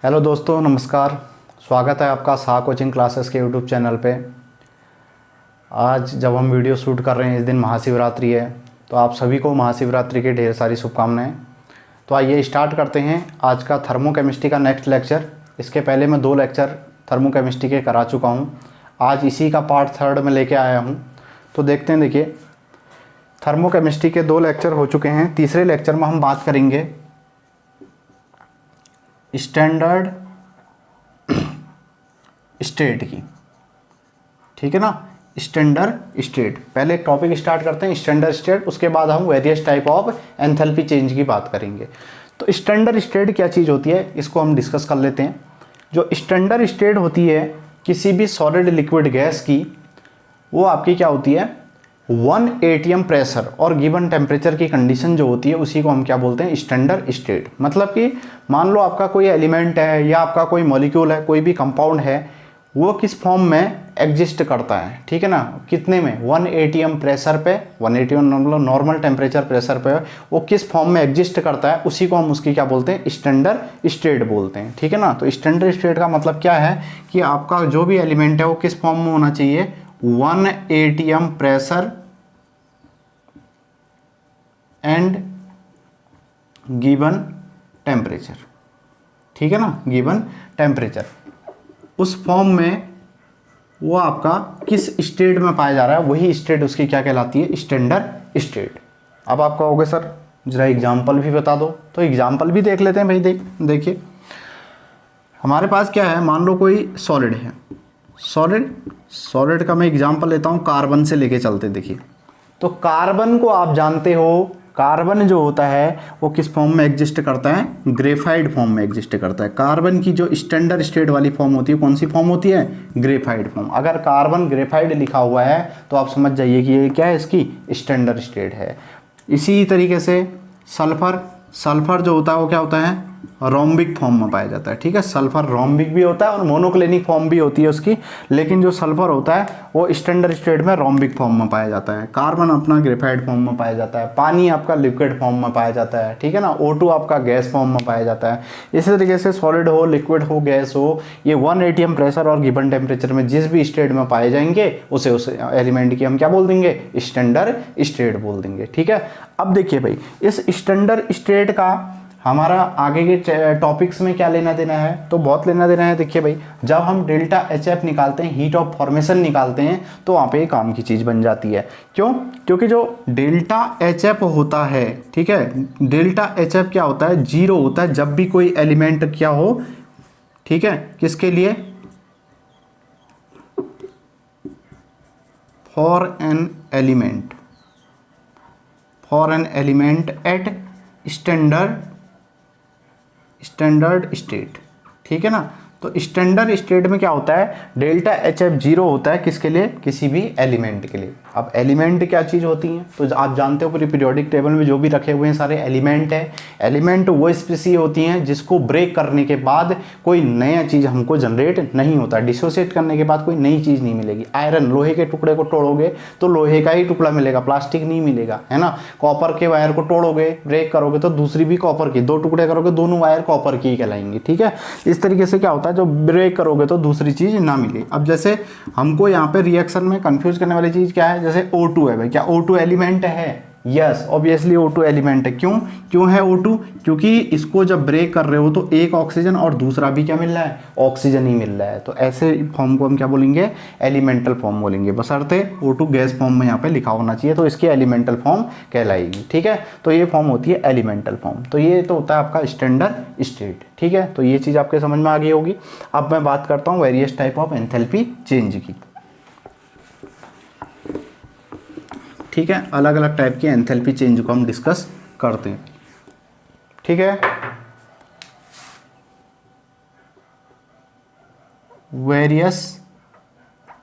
Hello दोस्तों, नमस्कार। स्वागत है आपका सा कोचिंग क्लासेस के यूट्यूब चैनल पे। आज जब हम वीडियो शूट कर रहे हैं, इस दिन महाशिवरात्रि है, तो आप सभी को महाशिवरात्रि की ढेर सारी शुभकामनाएं। तो आइए स्टार्ट करते हैं आज का थर्मोकेमिस्ट्री का नेक्स्ट लेक्चर। इसके पहले मैं 2 लेक्चर थर्मोकेमिस्ट्री के करा चुका हूँ। आज इसी का पार्ट 3 में लेके आया हूँ। तो देखते हैं। देखिए, थर्मोकेमिस्ट्री के 2 लेक्चर हो चुके हैं। तीसरे लेक्चर में हम बात करेंगे स्टैंडर्ड स्टेट की। ठीक है ना, स्टैंडर्ड स्टेट। पहले एक टॉपिक स्टार्ट करते हैं स्टैंडर्ड स्टेट, उसके बाद हम various type of enthalpy change की बात करेंगे। तो स्टैंडर्ड स्टेट क्या चीज़ होती है, इसको हम डिस्कस कर लेते हैं। जो स्टैंडर्ड स्टेट होती है किसी भी सॉलिड लिक्विड गैस की, वो आपकी क्या होती है, 1 atm प्रेशर और गिवन टेम्परेचर की कंडीशन जो होती है उसी को हम क्या बोलते हैं, स्टैंडर्ड स्टेट। मतलब कि मान लो आपका कोई एलिमेंट है या आपका कोई मॉलिक्यूल है, कोई भी कंपाउंड है, वो किस फॉर्म में एग्जिस्ट करता है। ठीक है ना, कितने में, 1 atm प्रेशर पे, 1 atm मतलब नॉर्मल टेम्परेचर प्रेशर पे वो किस फॉर्म में एग्जिस्ट करता है, उसी को हम उसकी क्या बोलते हैं, स्टैंडर्ड स्टेट बोलते हैं। ठीक है ना, तो स्टैंडर्ड स्टेट का मतलब क्या है कि आपका जो भी एलिमेंट है वो किस फॉर्म में होना चाहिए, 1 atm pressure and given temperature. ठीक है ना, गिवन टेम्परेचर, उस फॉर्म में वो आपका किस स्टेट में पाया जा रहा है, वही स्टेट उसकी क्या कहलाती है, स्टैंडर्ड स्टेट। अब आप कहोगे सर जरा एग्जाम्पल भी बता दो, तो एग्जाम्पल भी देख लेते हैं भाई। देखिए हमारे पास क्या है, मान लो कोई सॉलिड है, सॉलिड का मैं एग्जाम्पल लेता हूँ, कार्बन से लेके चलते। देखिए, तो कार्बन को आप जानते हो, कार्बन जो होता है वो किस फॉर्म में एग्जिस्ट करता है, ग्रेफाइड फॉर्म में एग्जिस्ट करता है। कार्बन की जो स्टैंडर्ड स्टेट वाली फॉर्म होती है, कौन सी फॉर्म होती है, ग्रेफाइड फॉर्म। अगर कार्बन ग्रेफाइड लिखा हुआ है तो आप समझ जाइए कि ये क्या है, इसकी स्टैंडर्ड स्टेट है। इसी तरीके से सल्फर जो होता है वो क्या होता है, रोम्बिक फॉर्म में पाया जाता है। ठीक है, सल्फर रोम्बिक भी होता है और मोनोक्लिनिक फॉर्म भी होती है उसकी, लेकिन जो सल्फर होता है वो स्टैंडर्ड स्टेट में रोम्बिक फॉर्म में पाया जाता है। कार्बन अपना ग्रेफाइड फॉर्म में पाया जाता है। पानी आपका लिक्विड फॉर्म में पाया जाता है। ठीक है ना, O2 आपका गैस फॉर्म में पाया जाता है। इसी तरीके से सॉलिड हो, लिक्विड हो, गैस हो, ये 1 atm प्रेशर और गिवन टेम्परेचर में जिस भी स्टेट में पाए जाएंगे उसे उस एलिमेंट की हम क्या बोल देंगे, स्टैंडर्ड स्टेट बोल देंगे। ठीक है, अब देखिए भाई, इस स्टैंडर्ड स्टेट का हमारा आगे के टॉपिक्स में क्या लेना देना है, तो बहुत लेना देना है। देखिए भाई, जब हम डेल्टा HF निकालते हैं, हीट ऑफ फॉर्मेशन निकालते हैं, तो वहाँ पे काम की चीज़ बन जाती है। क्यों, क्योंकि जो डेल्टा HF होता है, ठीक है, डेल्टा HF क्या होता है, 0 होता है जब भी कोई एलिमेंट क्या हो, ठीक है, किसके लिए, for an element at standard state. ठीक है ना, तो स्टैंडर्ड स्टेट में क्या होता है, डेल्टा HF 0 होता है किसके लिए, किसी भी एलिमेंट के लिए। अब एलिमेंट क्या चीज़ होती हैं, तो आप जानते हो पूरी पीरियोडिक टेबल में जो भी रखे हुए हैं सारे एलिमेंट है। एलिमेंट वो स्पीसी होती हैं जिसको ब्रेक करने के बाद कोई नया चीज़ हमको जनरेट नहीं होता, डिसोसिएट करने के बाद कोई नई चीज़ नहीं मिलेगी। आयरन, लोहे के टुकड़े को तोड़ोगे तो लोहे का ही टुकड़ा मिलेगा, प्लास्टिक नहीं मिलेगा, है ना। कॉपर के वायर को तोड़ोगे, ब्रेक करोगे तो दूसरी भी कॉपर की, 2 टुकड़े करोगे दोनों वायर कॉपर की ही कहलाएंगी। ठीक है, इस तरीके से क्या होता है, जो ब्रेक करोगे तो दूसरी चीज ना मिले। अब जैसे हमको यहाँ पे रिएक्शन में कंफ्यूज करने वाली चीज क्या है, जैसे O2 है भाई, क्या O2 एलिमेंट है, यस ऑब्वियसली O2 एलिमेंट है। क्यों है O2, क्योंकि इसको जब ब्रेक कर रहे हो तो एक ऑक्सीजन और दूसरा भी क्या मिल रहा है, ऑक्सीजन ही मिल रहा है। तो ऐसे फॉर्म को हम क्या बोलेंगे, एलिमेंटल फॉर्म बोलेंगे, बशर्ते O2 गैस फॉर्म में यहाँ पे लिखा होना चाहिए, तो इसकी एलिमेंटल फॉर्म कहलाएगी। ठीक है, तो ये फॉर्म होती है एलिमेंटल फॉर्म। तो ये तो होता है आपका स्टैंडर्ड स्टेट। ठीक है, तो ये चीज़ आपके समझ में आ गई होगी। अब मैं बात करता हूँ various type of enthalpy change की। ठीक है, अलग अलग टाइप की एंथैल्पी चेंज को हम डिस्कस करते हैं। ठीक है, various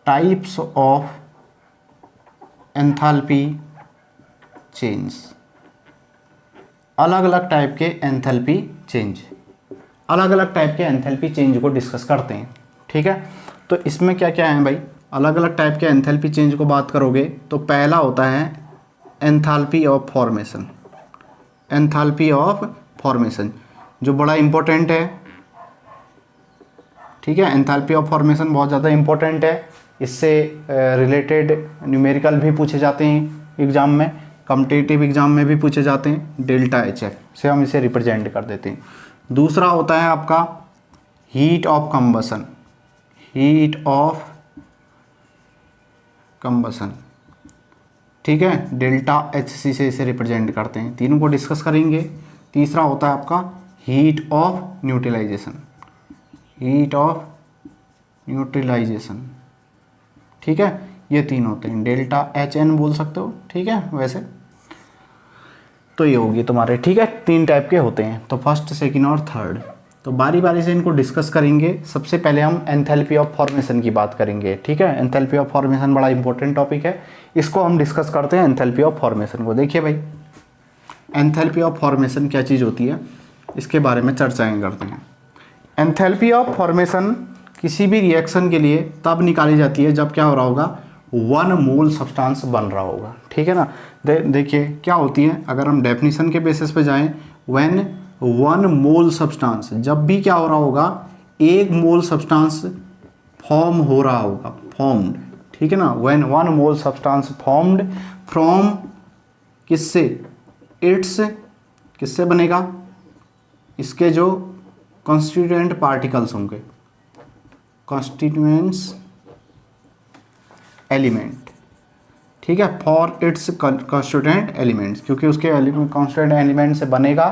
types of enthalpy change, अलग अलग टाइप के एंथैल्पी चेंज, अलग अलग टाइप के एंथैल्पी चेंज को डिस्कस करते हैं। ठीक है, तो इसमें क्या क्या है भाई, अलग अलग टाइप के एंथैल्पी चेंज को बात करोगे तो पहला होता है enthalpy of formation. Enthalpy of formation जो बड़ा इंपॉर्टेंट है, ठीक है। एंथैल्पी ऑफ फॉर्मेशन बहुत ज़्यादा इंपॉर्टेंट है, इससे रिलेटेड न्यूमेरिकल भी पूछे जाते हैं एग्ज़ाम में, कॉम्पिटिटिव एग्ज़ाम में भी पूछे जाते हैं। डेल्टा एच एफ से हम इसे रिप्रेजेंट कर देते हैं। दूसरा होता है आपका heat of combustion, heat of combustion, ठीक है, डेल्टा एच सी से इसे रिप्रेजेंट करते हैं। तीनों को डिस्कस करेंगे। तीसरा होता है आपका heat of neutralisation, heat of neutralisation, ठीक है। ये तीन होते हैं, डेल्टा एच एन बोल सकते हो, ठीक है। वैसे तो ये होगी तुम्हारे, ठीक है। तीन टाइप के होते हैं, तो फर्स्ट, सेकंड और थर्ड। तो बारी बारी से इनको डिस्कस करेंगे। सबसे पहले हम एंथैल्पी ऑफ फॉर्मेशन की बात करेंगे, ठीक है। एंथैल्पी ऑफ फॉर्मेशन बड़ा इंपॉर्टेंट टॉपिक है, इसको हम डिस्कस करते हैं। एंथैल्पी ऑफ फॉर्मेशन को देखिए भाई, एंथैल्पी ऑफ फॉर्मेशन क्या चीज़ होती है, इसके बारे में चर्चाएँ करते हैं। एंथैल्पी ऑफ फॉर्मेशन किसी भी रिएक्शन के लिए तब निकाली जाती है जब क्या हो रहा होगा, 1 मोल सब्सटेंस बन रहा होगा, ठीक है ना। देखिए क्या होती है, अगर हम डेफिनेशन के बेसिस पे जाएं, व्हेन 1 मोल सब्सटेंस, जब भी क्या हो रहा होगा, 1 मोल सब्सटेंस फॉर्म हो रहा होगा, फॉर्म्ड, ठीक है ना। When 1 mole substance formed from किससे, इट्स, किससे बनेगा, इसके जो कॉन्स्टिट्यूएंट पार्टिकल्स होंगे, कॉन्स्टिट्यूएंट्स एलिमेंट, ठीक है, फॉर इट्स कॉन्स्टिट्यूएंट एलिमेंट्स, क्योंकि उसके कॉन्स्टिट्यूएंट एलिमेंट से बनेगा,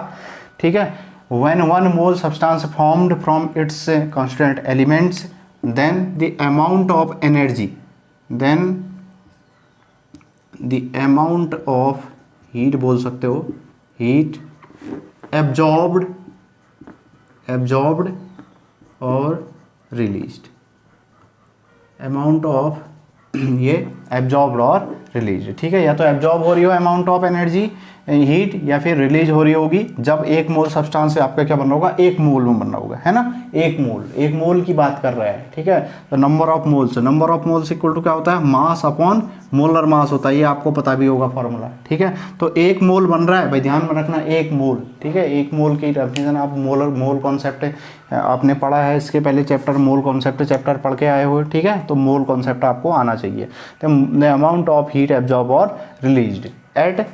ठीक है। When 1 mole substance formed from its constituent elements, then the amount of energy, then the amount of heat बोल सकते हो, हीट एब्जॉर्ब्ड और रिलीज्ड, अमाउंट ऑफ, ये एब्जॉर्ब और रिलीज, ठीक है। या तो एब्जॉर्ब हो रही हो अमाउंट ऑफ एनर्जी हीट, या फिर रिलीज हो रही होगी जब 1 मोल सब्सटेंस से आपका क्या बन रहा होगा, 1 मोल में बन रहा होगा, है ना। 1 मोल की बात कर रहा है, ठीक है। तो number of moles equal to क्या होता है, मास अपॉन मोलर मास होता है, ये आपको पता भी होगा फॉर्मूला, ठीक है। तो 1 मोल बन रहा है भाई, ध्यान में रखना, 1 मोल, ठीक है। 1 मोल की डेफिनेशन आप मोल कॉन्सेप्ट आपने पढ़ा है, इसके पहले चैप्टर मोल कॉन्सेप्ट चैप्टर पढ़ के आए हुए, ठीक है। तो मोल कॉन्सेप्ट आपको आना चाहिए। तो the amount of heat absorb और released at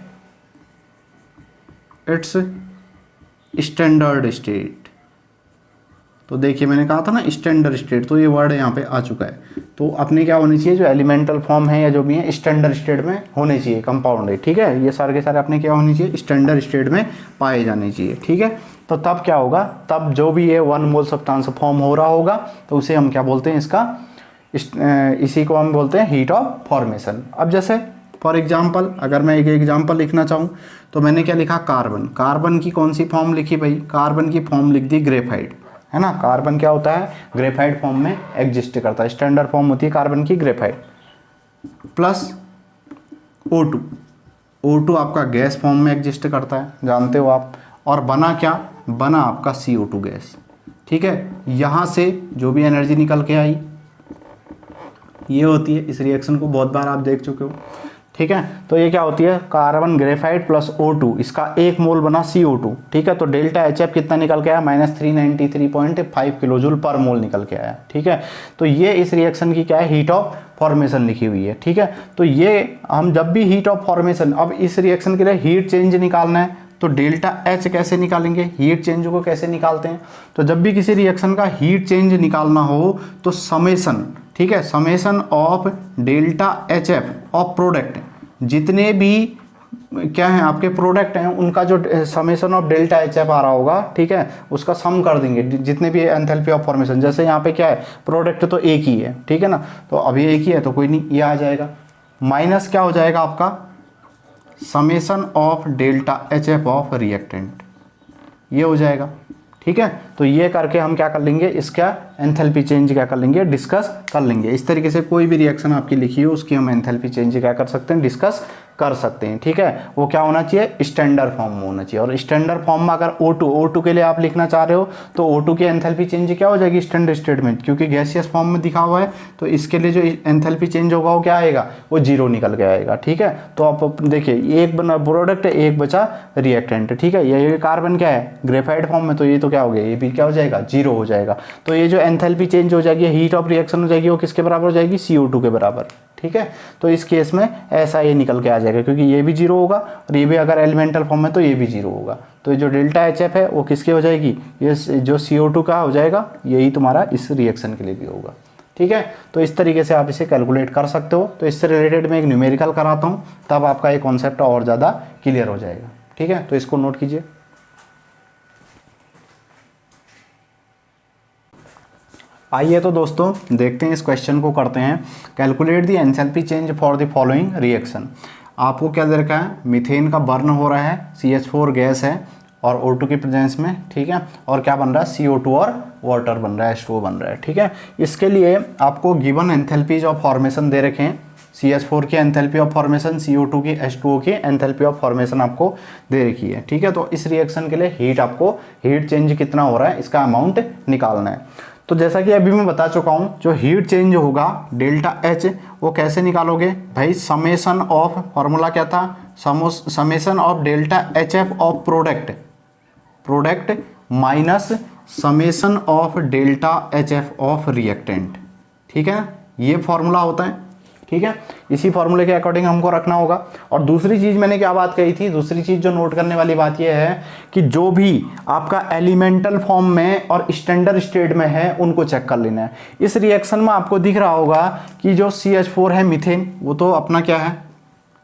its standard state. तो देखिए मैंने कहा था ना स्टैंडर्ड स्टेट, तो ये वर्ड यहाँ पे आ चुका है। तो अपने क्या होनी चाहिए, जो एलिमेंटल फॉर्म है या जो भी है स्टैंडर्ड स्टेट में होने चाहिए, कंपाउंड है, ठीक है। ये सारे के सारे अपने क्या होनी चाहिए, स्टैंडर्ड स्टेट में पाए जाने चाहिए, ठीक है। तो तब क्या होगा, तब जो भी ये 1 मोल सब्सटेंस फॉर्म हो रहा होगा, तो उसे हम क्या बोलते हैं, इसका इसी को हम बोलते हैं हीट ऑफ फॉर्मेशन। अब जैसे फॉर एग्जाम्पल, अगर मैं एक एग्जाम्पल लिखना चाहूँ, तो मैंने क्या लिखा, कार्बन की कौन सी फॉर्म लिखी भाई, कार्बन की फॉर्म लिख दी ग्रेफाइट, है ना। कार्बन क्या होता है, ग्रेफाइट फॉर्म में एग्जिस्ट करता है, स्टैंडर्ड फॉर्म होती है कार्बन की ग्रेफाइट, प्लस O2 आपका गैस फॉर्म में एग्जिस्ट करता है, जानते हो आप। और बना क्या, बना आपका CO2 गैस, ठीक है। यहाँ से जो भी एनर्जी निकल के आई ये होती है, इस रिएक्शन को बहुत बार आप देख चुके हो, ठीक है। तो ये क्या होती है, कार्बन ग्रेफाइट प्लस O2, इसका 1 मोल बना CO2, ठीक है। तो डेल्टा HF कितना निकल के आया, -393.5 किलोजूल पर मोल निकल के आया, ठीक है। तो ये इस रिएक्शन की क्या है, हीट ऑफ फॉर्मेशन लिखी हुई है, ठीक है। तो ये हम जब भी हीट ऑफ फॉर्मेशन, अब इस रिएक्शन के लिए हीट चेंज निकालना है, तो डेल्टा H कैसे निकालेंगे, हीट चेंज को कैसे निकालते हैं। तो जब भी किसी रिएक्शन का हीट चेंज निकालना हो तो समेशन, ठीक है, summation of delta HF of product, जितने भी क्या हैं आपके प्रोडक्ट हैं उनका जो समेशन ऑफ डेल्टा HF आ रहा होगा, ठीक है, उसका सम कर देंगे, जितने भी एंथैल्पी ऑफ फॉर्मेशन। जैसे यहाँ पे क्या है, प्रोडक्ट तो एक ही है, ठीक है ना, तो अब ये एक ही है तो कोई नहीं, ये आ जाएगा, माइनस क्या हो जाएगा आपका, summation of delta HF of reactant, ये हो जाएगा, ठीक है। तो ये करके हम क्या कर लेंगे, इसका एंथैल्पी चेंज क्या कर लेंगे, डिस्कस कर लेंगे। इस तरीके से कोई भी रिएक्शन आपकी लिखी हो उसकी हम एंथैल्पी चेंज क्या कर सकते हैं, डिस्कस कर सकते हैं, ठीक है। वो क्या होना चाहिए, स्टैंडर्ड फॉर्म में होना चाहिए। और स्टैंडर्ड फॉर्म में अगर O2 के लिए आप लिखना चाह रहे हो तो O2 की एंथैल्पी चेंज क्या हो जाएगी, स्टैंडर्ड स्टेट में, क्योंकि गैसियस फॉर्म में दिखा हुआ है, तो इसके लिए जो एंथैल्पी चेंज होगा वो क्या आएगा, वो 0 निकल के आएगा, ठीक है। तो आप देखिए एक बना प्रोडक्ट है, एक बचा रिएक्टेंट, ठीक है। ये कार्बन क्या है, ग्रेफाइट फॉर्म में, तो ये तो क्या हो गया, ये भी क्या हो जाएगा, 0 हो जाएगा। तो ये जो एंथैल्पी चेंज हो जाएगी, हीट ऑफ रिएक्शन हो जाएगी, वो किसके बराबर हो जाएगी, CO2 के बराबर। ठीक है, तो इस केस में ऐसा ये निकल के आ जाएगा, क्योंकि ये भी जीरो होगा और ये भी अगर एलिमेंटल फॉर्म है तो ये भी जीरो होगा। तो जो डेल्टा HF है वो किसके हो जाएगी, ये जो CO2 का हो जाएगा, यही तुम्हारा इस रिएक्शन के लिए भी होगा। ठीक है, तो इस तरीके से आप इसे कैलकुलेट कर सकते हो। तो इससे रिलेटेड मैं एक न्यूमेरिकल कराता हूँ, तब आपका ये कॉन्सेप्ट और ज़्यादा क्लियर हो जाएगा। ठीक है, तो इसको नोट कीजिए। आइए तो दोस्तों देखते हैं, इस क्वेश्चन को करते हैं। Calculate the enthalpy change for the following reaction. आपको क्या दे रखा है, मीथेन का बर्न हो रहा है, CH4 गैस है और O2 की प्रेजेंस में। ठीक है, और क्या बन रहा है, CO2 और वाटर बन रहा है, H2O बन रहा है। ठीक है, इसके लिए आपको गिवन एंथैल्पीज ऑफ फॉर्मेशन दे रखे हैं। CH4 की एंथैल्पी ऑफ फॉर्मेशन, CO2 की, H2O की एंथैल्पी ऑफ फॉर्मेशन आपको दे रखी है। ठीक है, तो इस रिएक्शन के लिए हीट चेंज कितना हो रहा है, इसका अमाउंट निकालना है। तो जैसा कि अभी मैं बता चुका हूँ, जो हीट चेंज होगा डेल्टा H, वो कैसे निकालोगे भाई, समेशन ऑफ, फॉर्मूला क्या था, summation of delta HF of product minus summation of delta HF of reactant. ठीक है, ये फॉर्मूला होता है। ठीक है, इसी फॉर्मूले के अकॉर्डिंग हमको रखना होगा। और दूसरी चीज़ मैंने क्या बात कही थी, दूसरी चीज़ जो नोट करने वाली बात यह है कि जो भी आपका एलिमेंटल फॉर्म में और स्टैंडर्ड स्टेट में है उनको चेक कर लेना है। इस रिएक्शन में आपको दिख रहा होगा कि जो CH4 है मीथेन, वो तो अपना क्या है,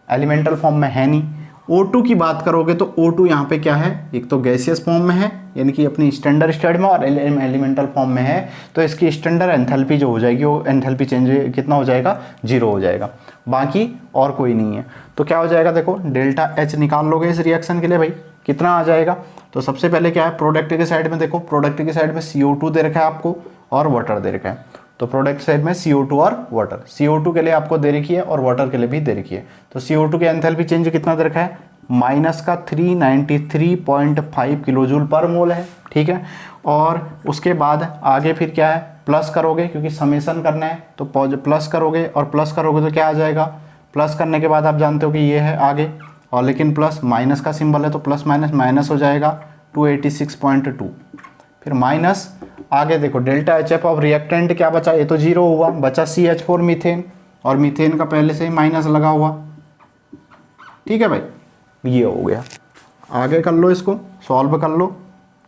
एलिमेंटल फॉर्म में है नहीं। O2 की बात करोगे तो O2 यहाँ पे क्या है, एक तो गैसियस फॉर्म में है, यानी कि अपनी स्टैंडर्ड स्टेट में, और एलिमेंटल फॉर्म में है, तो इसकी स्टैंडर्ड एंथैल्पी जो हो जाएगी, वो एंथैल्पी चेंज कितना हो जाएगा, जीरो हो जाएगा, बाकी और कोई नहीं है। तो क्या हो जाएगा, देखो डेल्टा H निकाल लोगे इस रिएक्शन के लिए भाई, कितना आ जाएगा। तो सबसे पहले क्या है, प्रोडक्ट के साइड में देखो, प्रोडक्ट के साइड में CO2 दे रखा है आपको और वाटर दे रखा है। तो प्रोडक्ट साइड में CO2 और वाटर, CO2 के लिए आपको दे रखी है और वाटर के लिए भी दे रखी है। तो CO2 के एंथैल्पी चेंज कितना दे रखा है, माइनस का 393.5 किलोजूल पर मोल है। ठीक है, और उसके बाद आगे फिर क्या है, प्लस करोगे, क्योंकि समेशन करना है तो प्लस करोगे, और प्लस करोगे तो क्या आ जाएगा, प्लस करने के बाद आप जानते हो कि ये है आगे, और लेकिन प्लस माइनस का सिंबल है तो प्लस माइनस माइनस हो जाएगा 286.2, फिर माइनस आगे देखो डेल्टा HF ऑफ रिएक्टेंट क्या बचा, ये तो जीरो हुआ, बचा CH4 मीथेन, और मीथेन का पहले से ही माइनस लगा हुआ। ठीक है भाई, ये हो गया। आगे कर लो, इसको सॉल्व कर लो।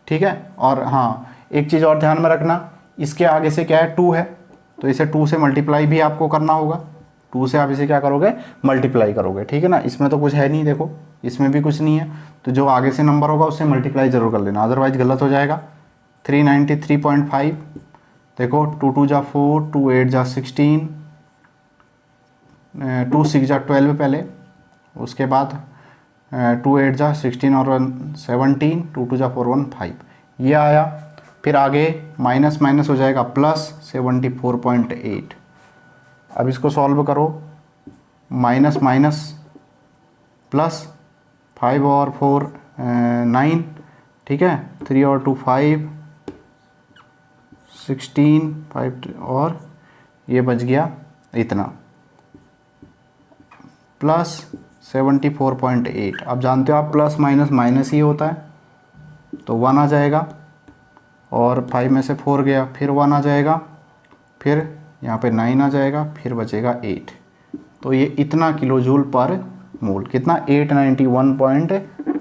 ठीक है, और हाँ एक चीज़ और ध्यान में रखना, इसके आगे से क्या है, 2 है, तो इसे 2 से मल्टीप्लाई भी आपको करना होगा। 2 से आप इसे क्या करोगे, मल्टीप्लाई करोगे। ठीक है ना, इसमें तो कुछ है नहीं, देखो इसमें भी कुछ नहीं है, तो जो आगे से नंबर होगा उससे मल्टीप्लाई जरूर कर लेना, अदरवाइज गलत हो जाएगा। 393.5, देखो 2 2 जा 4, 2 8 जा 16, 2 6 जा 12 पहले, उसके बाद 2 8 जा 16 और 17, 2 2 जा 4 1 5, ये आया। फिर आगे माइनस माइनस हो जाएगा प्लस 74.8। अब इसको सॉल्व करो, माइनस माइनस प्लस 5 और 4 9, ठीक है, 3 और 2 5, 16 5 और ये बच गया इतना, प्लस 74.8। अब जानते हो आप प्लस माइनस माइनस ही होता है, तो 1 आ जाएगा, और 5 में से 4 गया, फिर 1 आ जाएगा, फिर यहाँ पे 9 आ जाएगा, फिर बचेगा 8। तो ये इतना किलो जूल पर मोल, कितना 891 पॉइंट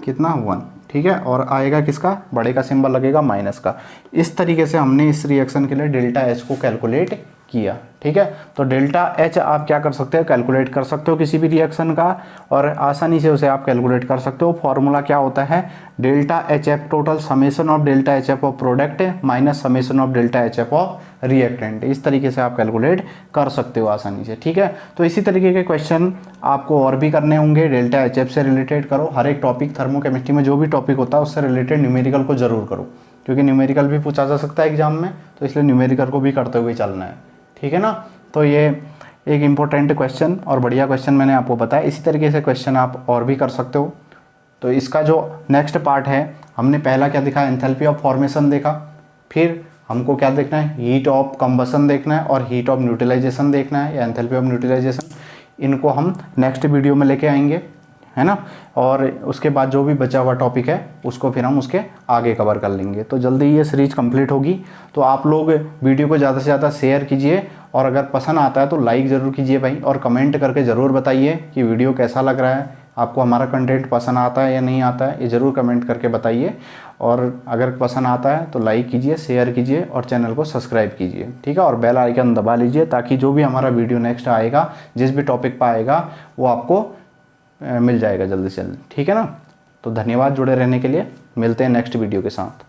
कितना 1। ठीक है, और आएगा किसका, बड़े का सिंबल लगेगा माइनस का। इस तरीके से हमने इस रिएक्शन के लिए डेल्टा H को कैलकुलेट किया। ठीक है, तो डेल्टा H आप क्या कर सकते हो, कैलकुलेट कर सकते हो किसी भी रिएक्शन का, और आसानी से उसे आप कैलकुलेट कर सकते हो। फॉर्मूला क्या होता है, delta HF total summation of delta HF of product minus summation of delta HF of reactant. इस तरीके से आप कैलकुलेट कर सकते हो आसानी से। ठीक है, तो इसी तरीके के क्वेश्चन आपको और भी करने होंगे, डेल्टा HF से रिलेटेड करो। हर एक टॉपिक थर्मोकेमिस्ट्री में जो भी टॉपिक होता है उससे रिलेटेड न्यूमेरिकल को जरूर करो, क्योंकि न्यूमेरिकल भी पूछा जा सकता है एग्जाम में, तो इसलिए न्यूमेरिकल को भी करते हुए चलना है। ठीक है ना, तो ये एक इम्पोर्टेंट क्वेश्चन और बढ़िया क्वेश्चन मैंने आपको बताया। इसी तरीके से क्वेश्चन आप और भी कर सकते हो। तो इसका जो नेक्स्ट पार्ट है, हमने पहला क्या देखा, एंथैल्पी ऑफ फॉर्मेशन देखा, फिर हमको क्या देखना है, हीट ऑफ कंबसन देखना है, और हीट ऑफ न्यूट्रलाइजेशन देखना है, या एंथैल्पी ऑफ न्यूट्रलाइजेशन। इनको हम नेक्स्ट वीडियो में लेके आएंगे। है ना। और उसके बाद जो भी बचा हुआ टॉपिक है उसको फिर हम उसके आगे कवर कर लेंगे। तो जल्दी ये सीरीज कंप्लीट होगी। तो आप लोग वीडियो को ज़्यादा से ज़्यादा शेयर कीजिए, और अगर पसंद आता है तो लाइक ज़रूर कीजिए भाई, और कमेंट करके ज़रूर बताइए कि वीडियो कैसा लग रहा है, आपको हमारा कंटेंट पसंद आता है या नहीं आता है, ये ज़रूर कमेंट करके बताइए। और अगर पसंद आता है तो लाइक कीजिए, शेयर कीजिए और चैनल को सब्सक्राइब कीजिए, ठीक है। और बेल आइकन दबा लीजिए ताकि जो भी हमारा वीडियो नेक्स्ट आएगा, जिस भी टॉपिक पर आएगा, वो आपको मिल जाएगा जल्दी से जल्दी, ठीक है ना। तो धन्यवाद जुड़े रहने के लिए, मिलते हैं नेक्स्ट वीडियो के साथ।